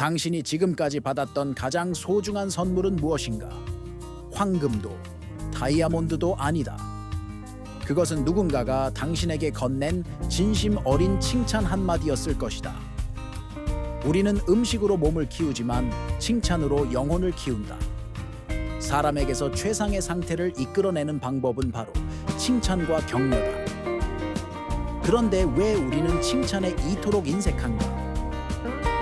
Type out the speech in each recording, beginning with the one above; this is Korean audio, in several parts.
당신이 지금까지 받았던 가장 소중한 선물은 무엇인가? 황금도, 다이아몬드도 아니다. 그것은 누군가가 당신에게 건넨 진심 어린 칭찬 한마디였을 것이다. 우리는 음식으로 몸을 키우지만 칭찬으로 영혼을 키운다. 사람에게서 최상의 상태를 이끌어내는 방법은 바로 칭찬과 격려다. 그런데 왜 우리는 칭찬에 이토록 인색한가?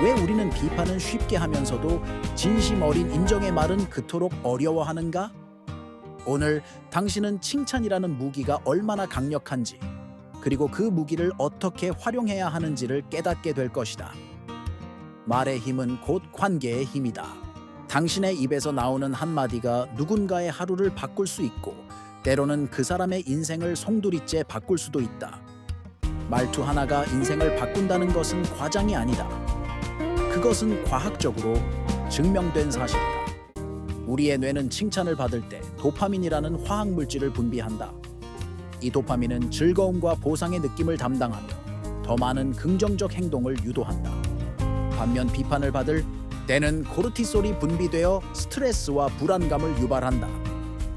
왜 우리는 비판은 쉽게 하면서도 진심 어린 인정의 말은 그토록 어려워하는가? 오늘 당신은 칭찬이라는 무기가 얼마나 강력한지, 그리고 그 무기를 어떻게 활용해야 하는지를 깨닫게 될 것이다. 말의 힘은 곧 관계의 힘이다. 당신의 입에서 나오는 한마디가 누군가의 하루를 바꿀 수 있고, 때로는 그 사람의 인생을 송두리째 바꿀 수도 있다. 말투 하나가 인생을 바꾼다는 것은 과장이 아니다. 그것은 과학적으로 증명된 사실이다. 우리의 뇌는 칭찬을 받을 때 도파민이라는 화학 물질을 분비한다. 이 도파민은 즐거움과 보상의 느낌을 담당하며 더 많은 긍정적 행동을 유도한다. 반면 비판을 받을 때는 코르티솔이 분비되어 스트레스와 불안감을 유발한다.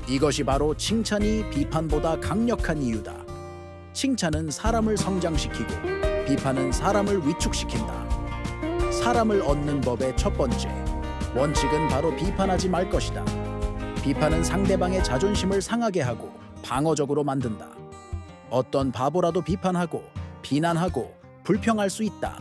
이것이 바로 칭찬이 비판보다 강력한 이유다. 칭찬은 사람을 성장시키고 비판은 사람을 위축시킨다. 사람을 얻는 법의 첫 번째 원칙은 바로 비판하지 말 것이다. 비판은 상대방의 자존심을 상하게 하고 방어적으로 만든다. 어떤 바보라도 비판하고 비난하고 불평할 수 있다.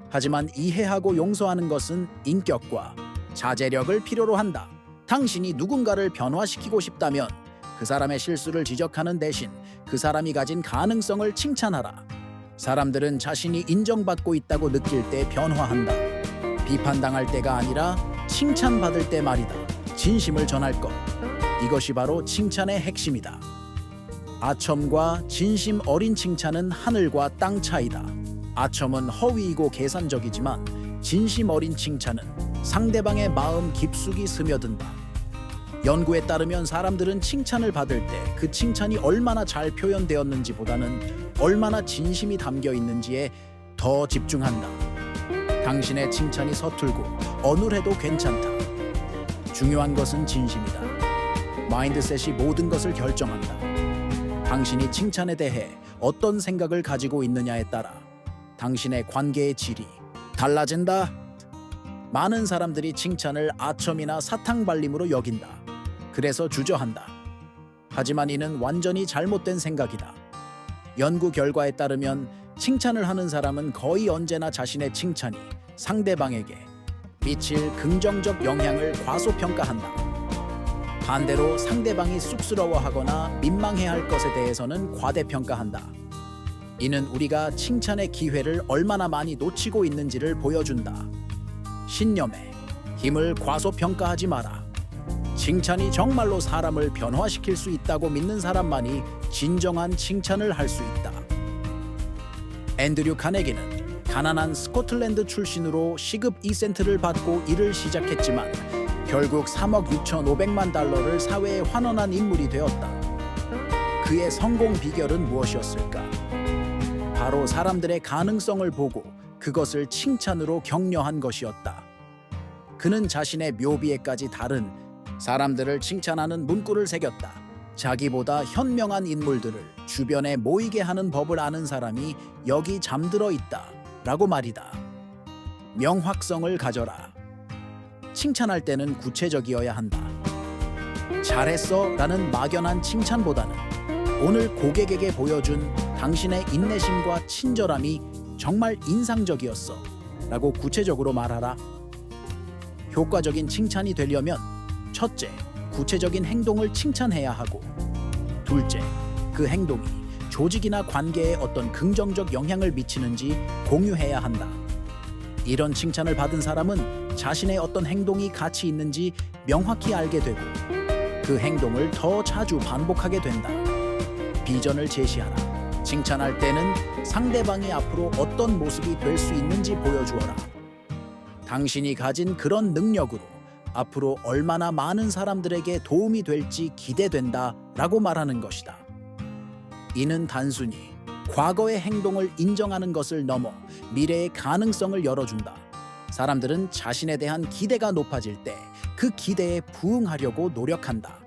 하지만 이해하고 용서하는 것은 인격과 자제력을 필요로 한다. 당신이 누군가를 변화시키고 싶다면 그 사람의 실수를 지적하는 대신 그 사람이 가진 가능성을 칭찬하라. 사람들은 자신이 인정받고 있다고 느낄 때 변화한다. 비판당할 때가 아니라 칭찬받을 때 말이다. 진심을 전할 것. 이것이 바로 칭찬의 핵심이다. 아첨과 진심 어린 칭찬은 하늘과 땅 차이다. 아첨은 허위이고 계산적이지만 진심 어린 칭찬은 상대방의 마음 깊숙이 스며든다. 연구에 따르면 사람들은 칭찬을 받을 때 그 칭찬이 얼마나 잘 표현되었는지보다는 얼마나 진심이 담겨 있는지에 더 집중한다. 당신의 칭찬이 서툴고 어눌해도 괜찮다. 중요한 것은 진심이다. 마인드셋이 모든 것을 결정한다. 당신이 칭찬에 대해 어떤 생각을 가지고 있느냐에 따라 당신의 관계의 질이 달라진다. 많은 사람들이 칭찬을 아첨이나 사탕발림으로 여긴다. 그래서 주저한다. 하지만 이는 완전히 잘못된 생각이다. 연구 결과에 따르면 칭찬을 하는 사람은 거의 언제나 자신의 칭찬이 상대방에게 미칠 긍정적 영향을 과소평가한다. 반대로 상대방이 쑥스러워하거나 민망해할 것에 대해서는 과대평가한다. 이는 우리가 칭찬의 기회를 얼마나 많이 놓치고 있는지를 보여준다. 신념에 힘을 과소평가하지 마라. 칭찬이 정말로 사람을 변화시킬 수 있다고 믿는 사람만이 진정한 칭찬을 할 수 있다. 앤드류 카네기는 가난한 스코틀랜드 출신으로 시급 2센트를 받고 일을 시작했지만 결국 3억 6,500만 달러를 사회에 환원한 인물이 되었다. 그의 성공 비결은 무엇이었을까? 바로 사람들의 가능성을 보고 그것을 칭찬으로 격려한 것이었다. 그는 자신의 묘비에까지 다른 사람들을 칭찬하는 문구를 새겼다. 자기보다 현명한 인물들을 주변에 모이게 하는 법을 아는 사람이 여기 잠들어 있다 라고 말이다. 명확성을 가져라. 칭찬할 때는 구체적이어야 한다. 잘했어 라는 막연한 칭찬보다는 오늘 고객에게 보여준 당신의 인내심과 친절함이 정말 인상적이었어 라고 구체적으로 말하라. 효과적인 칭찬이 되려면 첫째, 구체적인 행동을 칭찬해야 하고, 둘째, 그 행동이 조직이나 관계에 어떤 긍정적 영향을 미치는지 공유해야 한다. 이런 칭찬을 받은 사람은 자신의 어떤 행동이 가치 있는지 명확히 알게 되고 그 행동을 더 자주 반복하게 된다. 비전을 제시하라. 칭찬할 때는 상대방이 앞으로 어떤 모습이 될 수 있는지 보여주어라. 당신이 가진 그런 능력으로 앞으로 얼마나 많은 사람들에게 도움이 될지 기대된다 라고 말하는 것이다. 이는 단순히 과거의 행동을 인정하는 것을 넘어 미래의 가능성을 열어준다. 사람들은 자신에 대한 기대가 높아질 때 그 기대에 부응하려고 노력한다.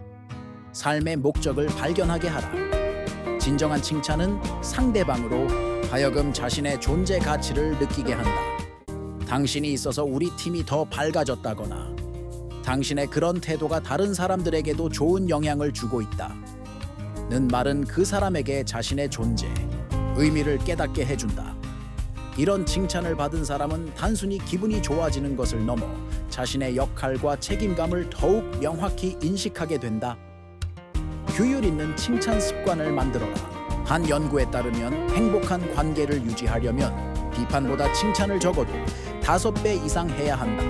삶의 목적을 발견하게 하라. 진정한 칭찬은 상대방으로 하여금 자신의 존재 가치를 느끼게 한다. 당신이 있어서 우리 팀이 더 밝아졌다거나 당신의 그런 태도가 다른 사람들에게도 좋은 영향을 주고 있다. 는 말은 그 사람에게 자신의 존재, 의미를 깨닫게 해준다. 이런 칭찬을 받은 사람은 단순히 기분이 좋아지는 것을 넘어 자신의 역할과 책임감을 더욱 명확히 인식하게 된다. 규율 있는 칭찬 습관을 만들어라. 한 연구에 따르면 행복한 관계를 유지하려면 비판보다 칭찬을 적어도 5배 이상 해야 한다.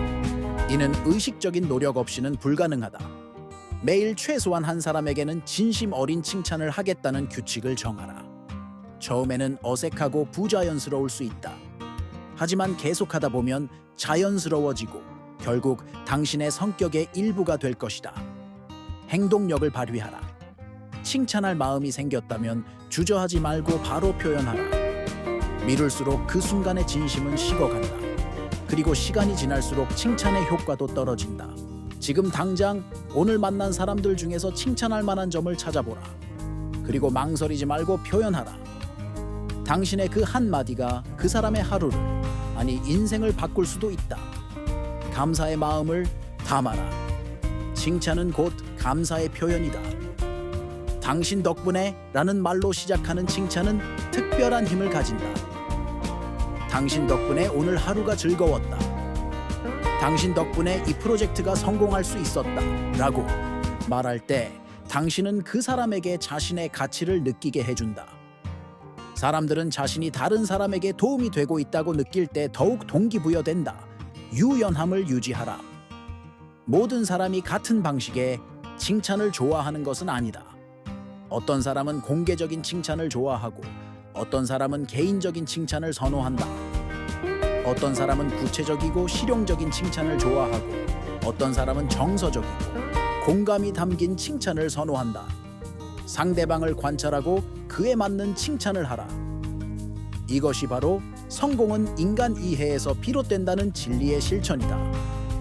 이는 의식적인 노력 없이는 불가능하다. 매일 최소한 한 사람에게는 진심 어린 칭찬을 하겠다는 규칙을 정하라. 처음에는 어색하고 부자연스러울 수 있다. 하지만 계속하다 보면 자연스러워지고 결국 당신의 성격의 일부가 될 것이다. 행동력을 발휘하라. 칭찬할 마음이 생겼다면 주저하지 말고 바로 표현하라. 미룰수록 그 순간의 진심은 식어간다. 그리고 시간이 지날수록 칭찬의 효과도 떨어진다. 지금 당장 오늘 만난 사람들 중에서 칭찬할 만한 점을 찾아보라. 그리고 망설이지 말고 표현하라. 당신의 그 한마디가 그 사람의 하루를, 아니 인생을 바꿀 수도 있다. 감사의 마음을 담아라. 칭찬은 곧 감사의 표현이다. 당신 덕분에 라는 말로 시작하는 칭찬은 특별한 힘을 가진다. 당신 덕분에 오늘 하루가 즐거웠다. 당신 덕분에 이 프로젝트가 성공할 수 있었다. 라고 말할 때 당신은 그 사람에게 자신의 가치를 느끼게 해준다. 사람들은 자신이 다른 사람에게 도움이 되고 있다고 느낄 때 더욱 동기부여된다. 유연함을 유지하라. 모든 사람이 같은 방식의 칭찬을 좋아하는 것은 아니다. 어떤 사람은 공개적인 칭찬을 좋아하고 어떤 사람은 개인적인 칭찬을 선호한다. 어떤 사람은 구체적이고 실용적인 칭찬을 좋아하고 어떤 사람은 정서적이고 공감이 담긴 칭찬을 선호한다. 상대방을 관찰하고 그에 맞는 칭찬을 하라. 이것이 바로 성공은 인간 이해에서 비롯된다는 진리의 실천이다.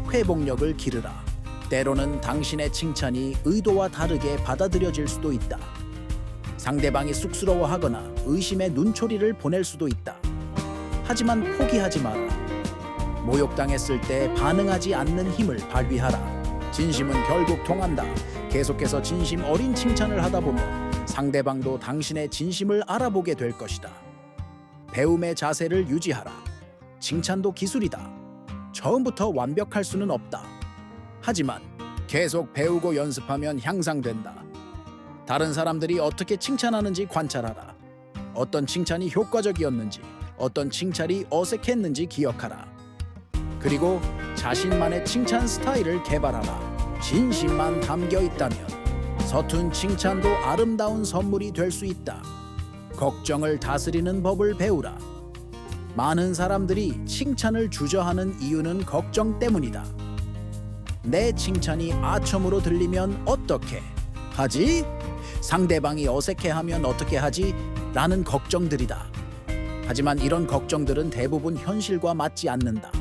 회복력을 기르라. 때로는 당신의 칭찬이 의도와 다르게 받아들여질 수도 있다. 상대방이 쑥스러워하거나 의심의 눈초리를 보낼 수도 있다. 하지만 포기하지 마라. 모욕당했을 때 반응하지 않는 힘을 발휘하라. 진심은 결국 통한다. 계속해서 진심 어린 칭찬을 하다 보면 상대방도 당신의 진심을 알아보게 될 것이다. 배움의 자세를 유지하라. 칭찬도 기술이다. 처음부터 완벽할 수는 없다. 하지만 계속 배우고 연습하면 향상된다. 다른 사람들이 어떻게 칭찬하는지 관찰하라. 어떤 칭찬이 효과적이었는지, 어떤 칭찬이 어색했는지 기억하라. 그리고 자신만의 칭찬 스타일을 개발하라. 진심만 담겨 있다면 서툰 칭찬도 아름다운 선물이 될 수 있다. 걱정을 다스리는 법을 배우라. 많은 사람들이 칭찬을 주저하는 이유는 걱정 때문이다. 내 칭찬이 아첨으로 들리면 어떻게 하지? 상대방이 어색해하면 어떻게 하지? 라는 걱정들이다. 하지만 이런 걱정들은 대부분 현실과 맞지 않는다.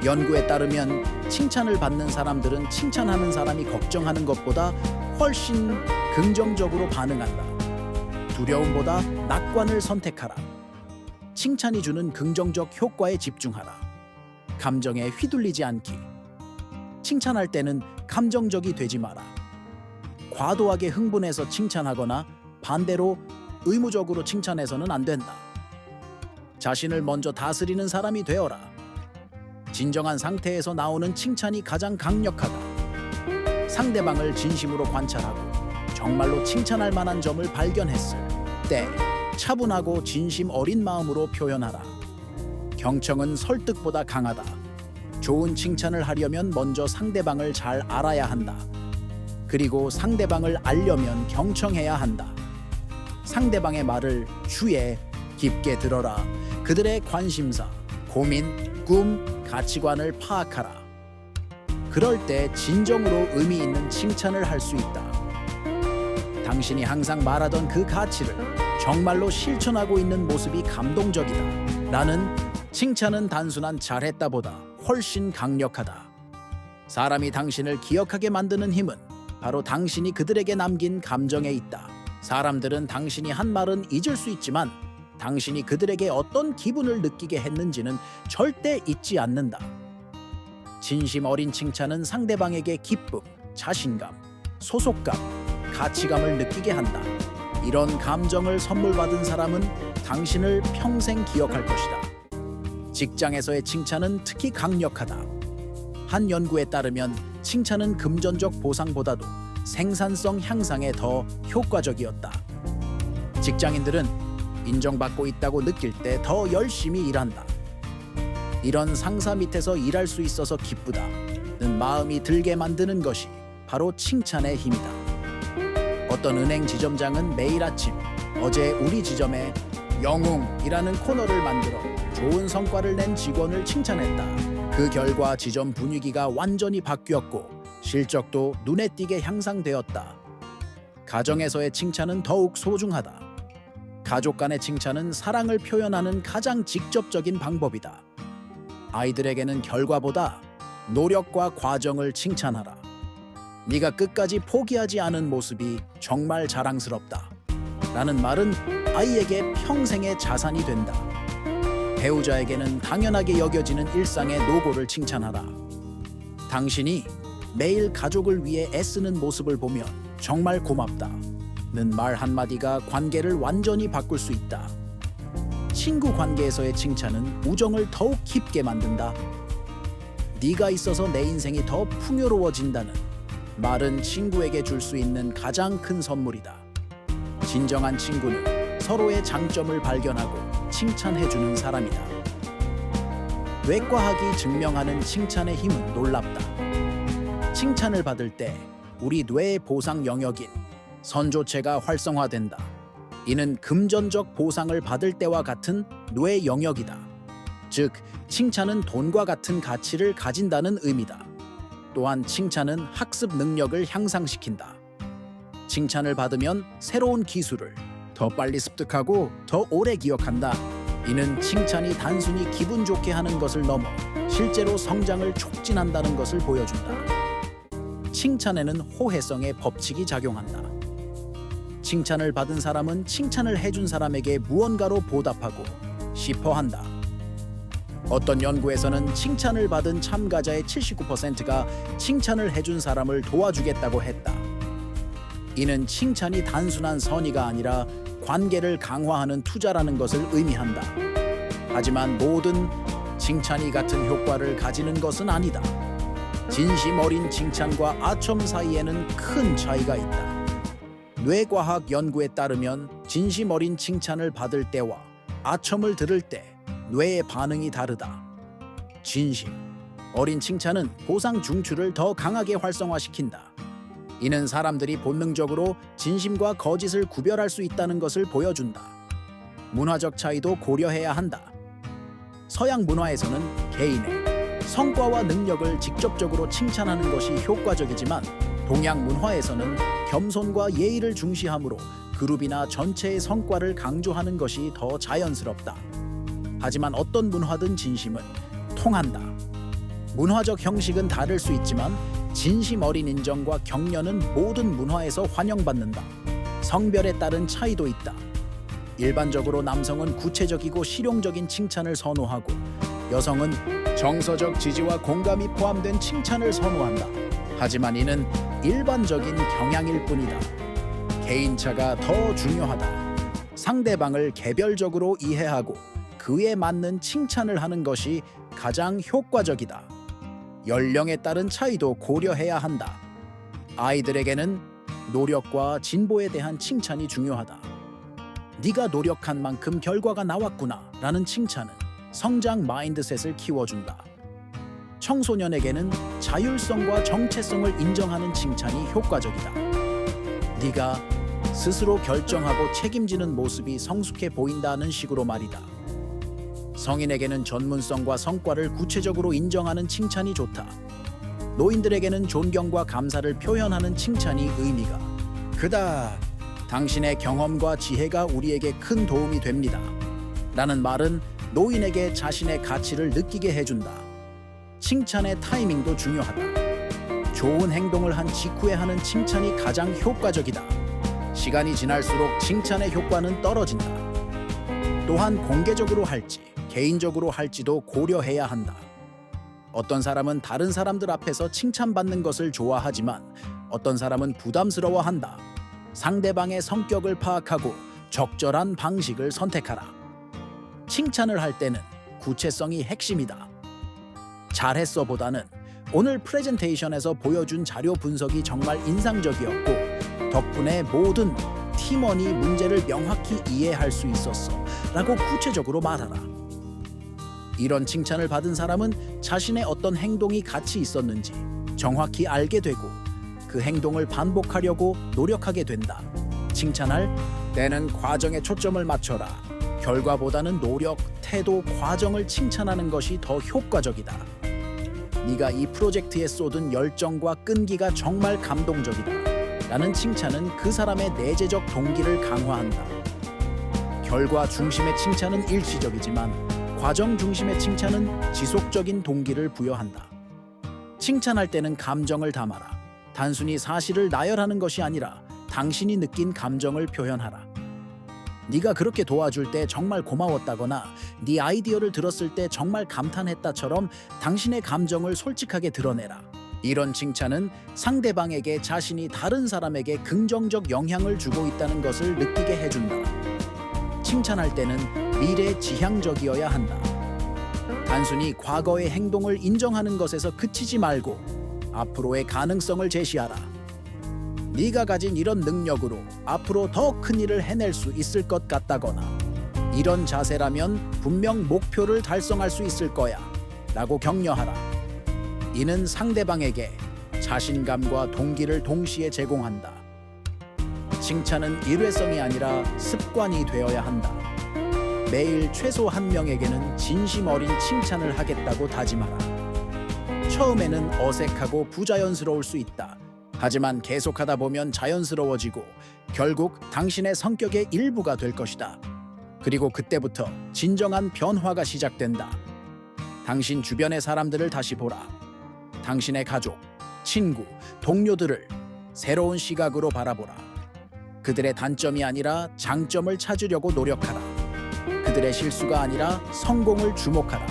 연구에 따르면 칭찬을 받는 사람들은 칭찬하는 사람이 걱정하는 것보다 훨씬 긍정적으로 반응한다. 두려움보다 낙관을 선택하라. 칭찬이 주는 긍정적 효과에 집중하라. 감정에 휘둘리지 않기. 칭찬할 때는 감정적이 되지 마라. 과도하게 흥분해서 칭찬하거나 반대로 의무적으로 칭찬해서는 안 된다. 자신을 먼저 다스리는 사람이 되어라. 진정한 상태에서 나오는 칭찬이 가장 강력하다. 상대방을 진심으로 관찰하고 정말로 칭찬할 만한 점을 발견했을 때 차분하고 진심 어린 마음으로 표현하라. 경청은 설득보다 강하다. 좋은 칭찬을 하려면 먼저 상대방을 잘 알아야 한다. 그리고 상대방을 알려면 경청해야 한다. 상대방의 말을 주의 깊게 들어라. 그들의 관심사, 고민, 꿈, 가치관을 파악하라. 그럴 때 진정으로 의미 있는 칭찬을 할 수 있다. 당신이 항상 말하던 그 가치를 정말로 실천하고 있는 모습이 감동적이다. 라는 칭찬은 단순한 잘했다보다 훨씬 강력하다. 사람이 당신을 기억하게 만드는 힘은 바로 당신이 그들에게 남긴 감정에 있다. 사람들은 당신이 한 말은 잊을 수 있지만 당신이 그들에게 어떤 기분을 느끼게 했는지는 절대 잊지 않는다. 진심 어린 칭찬은 상대방에게 기쁨, 자신감, 소속감, 가치감을 느끼게 한다. 이런 감정을 선물 받은 사람은 당신을 평생 기억할 것이다. 직장에서의 칭찬은 특히 강력하다. 한 연구에 따르면 칭찬은 금전적 보상보다도 생산성 향상에 더 효과적이었다. 직장인들은 인정받고 있다고 느낄 때 더 열심히 일한다. 이런 상사 밑에서 일할 수 있어서 기쁘다는 마음이 들게 만드는 것이 바로 칭찬의 힘이다. 어떤 은행 지점장은 매일 아침 어제 우리 지점에 영웅이라는 코너를 만들어 좋은 성과를 낸 직원을 칭찬했다. 그 결과 지점 분위기가 완전히 바뀌었고 실적도 눈에 띄게 향상되었다. 가정에서의 칭찬은 더욱 소중하다. 가족 간의 칭찬은 사랑을 표현하는 가장 직접적인 방법이다. 아이들에게는 결과보다 노력과 과정을 칭찬하라. 네가 끝까지 포기하지 않은 모습이 정말 자랑스럽다. 라는 말은 아이에게 평생의 자산이 된다. 배우자에게는 당연하게 여겨지는 일상의 노고를 칭찬하라. 당신이 매일 가족을 위해 애쓰는 모습을 보면 정말 고맙다는 말 한마디가 관계를 완전히 바꿀 수 있다. 친구 관계에서의 칭찬은 우정을 더욱 깊게 만든다. 네가 있어서 내 인생이 더 풍요로워진다는 말은 친구에게 줄 수 있는 가장 큰 선물이다. 진정한 친구는 서로의 장점을 발견하고 칭찬해주는 사람이다. 뇌과학이 증명하는 칭찬의 힘은 놀랍다. 칭찬을 받을 때 우리 뇌의 보상 영역인 선조체가 활성화된다. 이는 금전적 보상을 받을 때와 같은 뇌 영역이다. 즉, 칭찬은 돈과 같은 가치를 가진다는 의미다. 또한 칭찬은 학습 능력을 향상시킨다. 칭찬을 받으면 새로운 기술을 더 빨리 습득하고 더 오래 기억한다. 이는 칭찬이 단순히 기분 좋게 하는 것을 넘어 실제로 성장을 촉진한다는 것을 보여준다. 칭찬에는 호혜성의 법칙이 작용한다. 칭찬을 받은 사람은 칭찬을 해준 사람에게 무언가로 보답하고 싶어 한다. 어떤 연구에서는 칭찬을 받은 참가자의 79%가 칭찬을 해준 사람을 도와주겠다고 했다. 이는 칭찬이 단순한 선의가 아니라 관계를 강화하는 투자라는 것을 의미한다. 하지만 모든 칭찬이 같은 효과를 가지는 것은 아니다. 진심 어린 칭찬과 아첨 사이에는 큰 차이가 있다. 뇌과학 연구에 따르면 진심 어린 칭찬을 받을 때와 아첨을 들을 때 뇌의 반응이 다르다. 진심 어린 칭찬은 보상 중추를 더 강하게 활성화시킨다. 이는 사람들이 본능적으로 진심과 거짓을 구별할 수 있다는 것을 보여준다. 문화적 차이도 고려해야 한다. 서양 문화에서는 개인의 성과와 능력을 직접적으로 칭찬하는 것이 효과적이지만 동양 문화에서는 겸손과 예의를 중시하므로 그룹이나 전체의 성과를 강조하는 것이 더 자연스럽다. 하지만 어떤 문화든 진심은 통한다. 문화적 형식은 다를 수 있지만 진심 어린 인정과 격려는 모든 문화에서 환영받는다. 성별에 따른 차이도 있다. 일반적으로 남성은 구체적이고 실용적인 칭찬을 선호하고 여성은 정서적 지지와 공감이 포함된 칭찬을 선호한다. 하지만 이는 일반적인 경향일 뿐이다. 개인차가 더 중요하다. 상대방을 개별적으로 이해하고 그에 맞는 칭찬을 하는 것이 가장 효과적이다. 연령에 따른 차이도 고려해야 한다. 아이들에게는 노력과 진보에 대한 칭찬이 중요하다. 네가 노력한 만큼 결과가 나왔구나 라는 칭찬은 성장 마인드셋을 키워준다. 청소년에게는 자율성과 정체성을 인정하는 칭찬이 효과적이다. 네가 스스로 결정하고 책임지는 모습이 성숙해 보인다는 식으로 말이다. 성인에게는 전문성과 성과를 구체적으로 인정하는 칭찬이 좋다. 노인들에게는 존경과 감사를 표현하는 칭찬이 의미가 크다. 당신의 경험과 지혜가 우리에게 큰 도움이 됩니다. 라는 말은 노인에게 자신의 가치를 느끼게 해준다. 칭찬의 타이밍도 중요하다. 좋은 행동을 한 직후에 하는 칭찬이 가장 효과적이다. 시간이 지날수록 칭찬의 효과는 떨어진다. 또한 공개적으로 할지 개인적으로 할지도 고려해야 한다. 어떤 사람은 다른 사람들 앞에서 칭찬받는 것을 좋아하지만 어떤 사람은 부담스러워한다. 상대방의 성격을 파악하고 적절한 방식을 선택하라. 칭찬을 할 때는 구체성이 핵심이다. 잘했어 보다는 오늘 프레젠테이션에서 보여준 자료 분석이 정말 인상적이었고 덕분에 모든 팀원이 문제를 명확히 이해할 수 있었어 라고 구체적으로 말하라. 이런 칭찬을 받은 사람은 자신의 어떤 행동이 가치 있었는지 정확히 알게 되고 그 행동을 반복하려고 노력하게 된다. 칭찬할 때는 과정에 초점을 맞춰라. 결과보다는 노력, 태도, 과정을 칭찬하는 것이 더 효과적이다. 네가 이 프로젝트에 쏟은 열정과 끈기가 정말 감동적이다. 라는 칭찬은 그 사람의 내재적 동기를 강화한다. 결과 중심의 칭찬은 일시적이지만 과정 중심의 칭찬은 지속적인 동기를 부여한다. 칭찬할 때는 감정을 담아라. 단순히 사실을 나열하는 것이 아니라 당신이 느낀 감정을 표현하라. 네가 그렇게 도와줄 때 정말 고마웠다거나 네 아이디어를 들었을 때 정말 감탄했다처럼 당신의 감정을 솔직하게 드러내라. 이런 칭찬은 상대방에게 자신이 다른 사람에게 긍정적 영향을 주고 있다는 것을 느끼게 해준다. 칭찬할 때는 미래 지향적이어야 한다. 단순히 과거의 행동을 인정하는 것에서 그치지 말고 앞으로의 가능성을 제시하라. 네가 가진 이런 능력으로 앞으로 더 큰 일을 해낼 수 있을 것 같다거나 이런 자세라면 분명 목표를 달성할 수 있을 거야 라고 격려하라. 이는 상대방에게 자신감과 동기를 동시에 제공한다. 칭찬은 일회성이 아니라 습관이 되어야 한다. 매일 최소 한 명에게는 진심 어린 칭찬을 하겠다고 다짐하라. 처음에는 어색하고 부자연스러울 수 있다. 하지만 계속하다 보면 자연스러워지고 결국 당신의 성격의 일부가 될 것이다. 그리고 그때부터 진정한 변화가 시작된다. 당신 주변의 사람들을 다시 보라. 당신의 가족, 친구, 동료들을 새로운 시각으로 바라보라. 그들의 단점이 아니라 장점을 찾으려고 노력하라. 그들의 실수가 아니라 성공을 주목하라.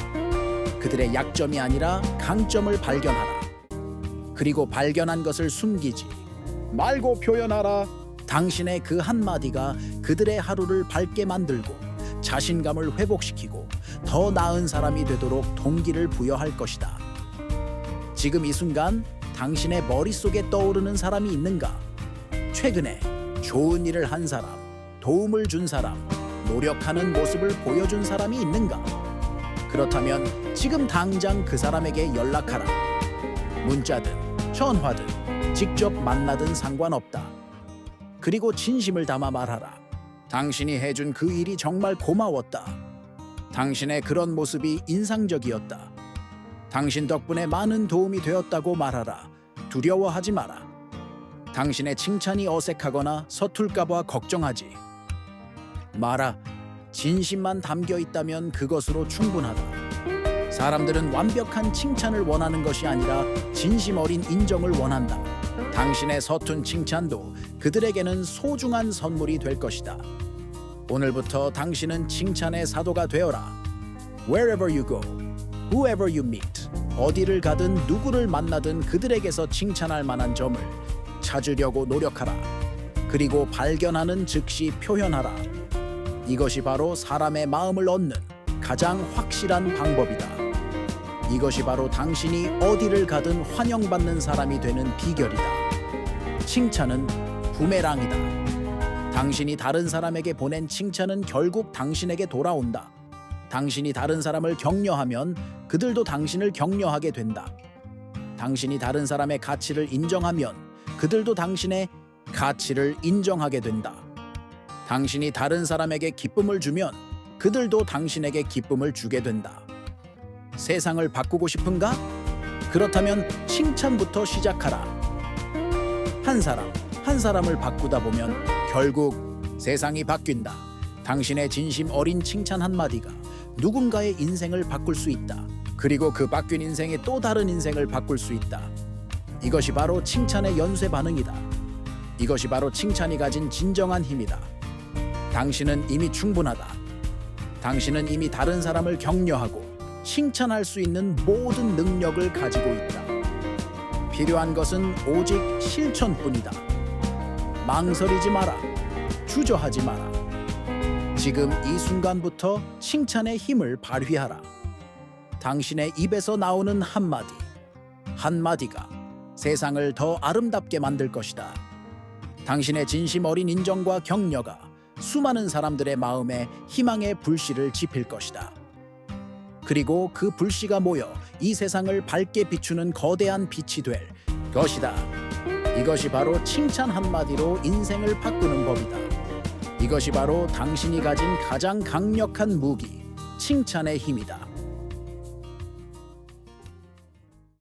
그들의 약점이 아니라 강점을 발견하라. 그리고 발견한 것을 숨기지 말고 표현하라. 당신의 그 한마디가 그들의 하루를 밝게 만들고 자신감을 회복시키고 더 나은 사람이 되도록 동기를 부여할 것이다. 지금 이 순간 당신의 머릿속에 떠오르는 사람이 있는가? 최근에 좋은 일을 한 사람, 도움을 준 사람, 노력하는 모습을 보여준 사람이 있는가? 그렇다면 지금 당장 그 사람에게 연락하라. 문자든 전화든 직접 만나든 상관없다. 그리고 진심을 담아 말하라. 당신이 해준 그 일이 정말 고마웠다. 당신의 그런 모습이 인상적이었다. 당신 덕분에 많은 도움이 되었다고 말하라. 두려워하지 마라. 당신의 칭찬이 어색하거나 서툴까봐 걱정하지 마라. 진심만 담겨 있다면 그것으로 충분하다. 사람들은 완벽한 칭찬을 원하는 것이 아니라 진심 어린 인정을 원한다. 당신의 서툰 칭찬도 그들에게는 소중한 선물이 될 것이다. 오늘부터 당신은 칭찬의 사도가 되어라. Wherever you go, whoever you meet, 어디를 가든 누구를 만나든 그들에게서 칭찬할 만한 점을 찾으려고 노력하라. 그리고 발견하는 즉시 표현하라. 이것이 바로 사람의 마음을 얻는 가장 확실한 방법이다. 이것이 바로 당신이 어디를 가든 환영받는 사람이 되는 비결이다. 칭찬은 부메랑이다. 당신이 다른 사람에게 보낸 칭찬은 결국 당신에게 돌아온다. 당신이 다른 사람을 격려하면 그들도 당신을 격려하게 된다. 당신이 다른 사람의 가치를 인정하면 그들도 당신의 가치를 인정하게 된다. 당신이 다른 사람에게 기쁨을 주면 그들도 당신에게 기쁨을 주게 된다. 세상을 바꾸고 싶은가? 그렇다면 칭찬부터 시작하라. 한 사람, 한 사람을 바꾸다 보면 결국 세상이 바뀐다. 당신의 진심 어린 칭찬 한마디가 누군가의 인생을 바꿀 수 있다. 그리고 그 바뀐 인생이 또 다른 인생을 바꿀 수 있다. 이것이 바로 칭찬의 연쇄 반응이다. 이것이 바로 칭찬이 가진 진정한 힘이다. 당신은 이미 충분하다. 당신은 이미 다른 사람을 격려하고 칭찬할 수 있는 모든 능력을 가지고 있다. 필요한 것은 오직 실천뿐이다. 망설이지 마라. 주저하지 마라. 지금 이 순간부터 칭찬의 힘을 발휘하라. 당신의 입에서 나오는 한마디, 한마디가 세상을 더 아름답게 만들 것이다. 당신의 진심 어린 인정과 격려가 수많은 사람들의 마음에 희망의 불씨를 지필 것이다. 그리고 그 불씨가 모여 이 세상을 밝게 비추는 거대한 빛이 될 것이다. 이것이 바로 칭찬 한마디로 인생을 바꾸는 법이다. 이것이 바로 당신이 가진 가장 강력한 무기, 칭찬의 힘이다.